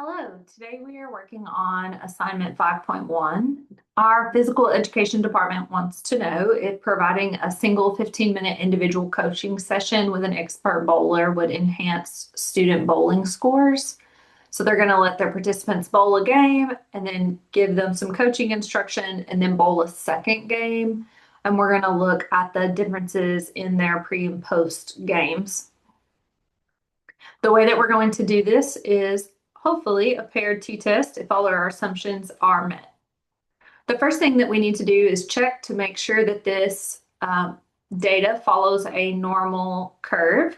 Hello, today we are working on assignment 5.1. Our physical education department wants to know if providing a single 15-minute individual coaching session with an expert bowler would enhance student bowling scores. So they're going to let their participants bowl a game and then give them some coaching instruction and then bowl a second game. And we're going to look at the differences in their pre and post games. The way that we're going to do this is hopefully a paired t-test if all of our assumptions are met. The first thing that we need to do is check to make sure that this data follows a normal curve.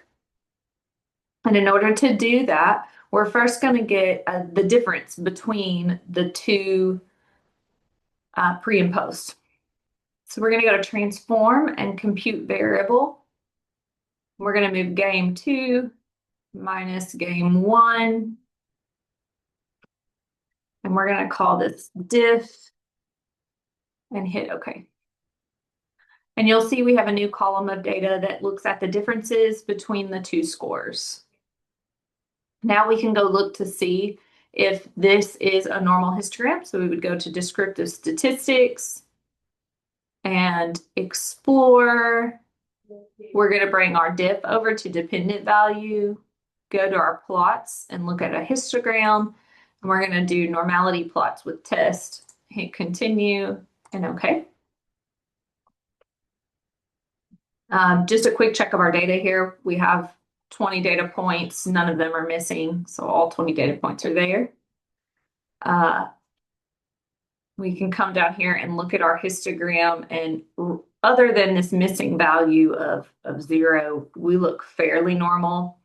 And in order to do that, we're first going to get the difference between the two pre and post. So we're going to go to transform and compute variable. We're going to move game 2 minus game 1. And we're going to call this diff and hit OK. And you'll see we have a new column of data that looks at the differences between the two scores. Now we can go look to see if this is a normal histogram. So we would go to descriptive statistics and explore. We're going to bring our diff over to dependent value, go to our plots and look at a histogram. And we're going to do normality plots with test, hit continue and OK. Just a quick check of our data here. We have 20 data points. None of them are missing. So all 20 data points are there. We can come down here and look at our histogram, and other than this missing value of 0, we look fairly normal.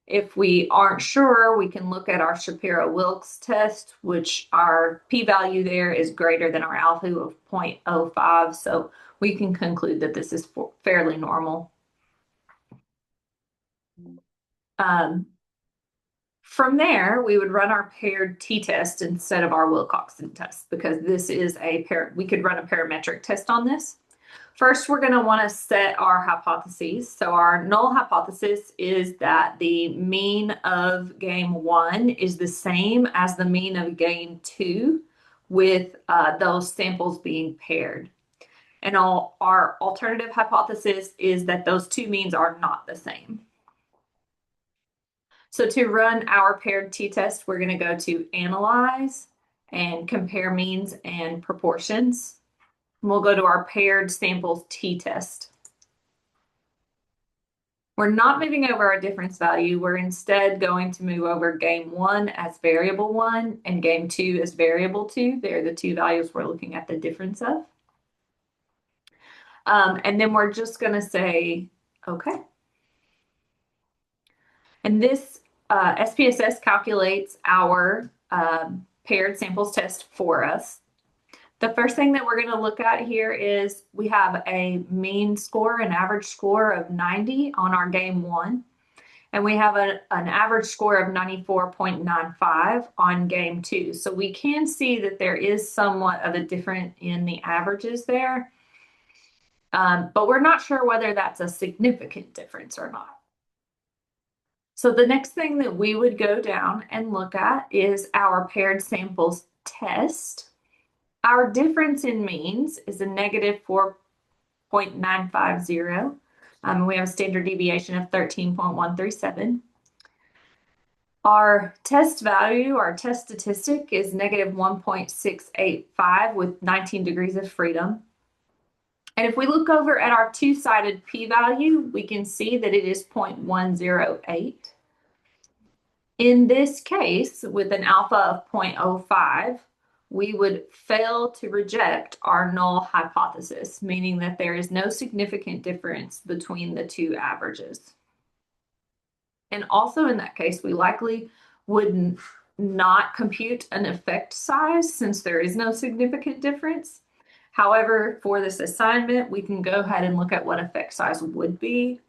If we aren't sure, we can look at our Shapiro-Wilks test, which our p-value there is greater than our alpha of 0.05. So we can conclude that this is fairly normal. From there, we would run our paired t-test instead of our Wilcoxon test, because this is we could run a parametric test on this. First, we're going to want to set our hypotheses. So our null hypothesis is that the mean of game 1 is the same as the mean of game 2, with those samples being paired. And our alternative hypothesis is that those two means are not the same. So to run our paired t-test, we're going to go to Analyze and Compare Means and Proportions. We'll go to our paired samples t-test. We're not moving over our difference value. We're instead going to move over game 1 as variable 1 and game 2 as variable 2. They're the two values we're looking at the difference of. And then we're just going to say, OK. And this SPSS calculates our paired samples test for us. The first thing that we're going to look at here is we have a mean score, an average score of 90 on our game 1. And we have an average score of 94.95 on game 2. So we can see that there is somewhat of a difference in the averages there. But we're not sure whether that's a significant difference or not. So the next thing that we would go down and look at is our paired samples test. Our difference in means is a negative 4.950. We have a standard deviation of 13.137. Our test value, our test statistic, is negative 1.685 with 19 degrees of freedom. And if we look over at our two-sided p-value, we can see that it is 0.108. In this case, with an alpha of 0.05, we would fail to reject our null hypothesis, meaning that there is no significant difference between the two averages. And also in that case, we likely would not compute an effect size since there is no significant difference. However, for this assignment, we can go ahead and look at what effect size would be.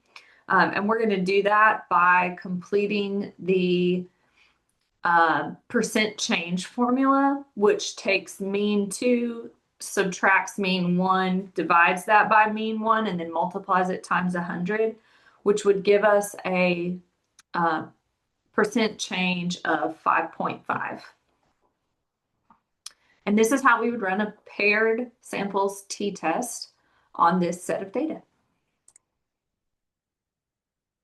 And we're going to do that by completing the percent change formula, which takes mean 2, subtracts mean 1, divides that by mean 1, and then multiplies it times 100, which would give us a percent change of 5.5. And this is how we would run a paired samples t-test on this set of data.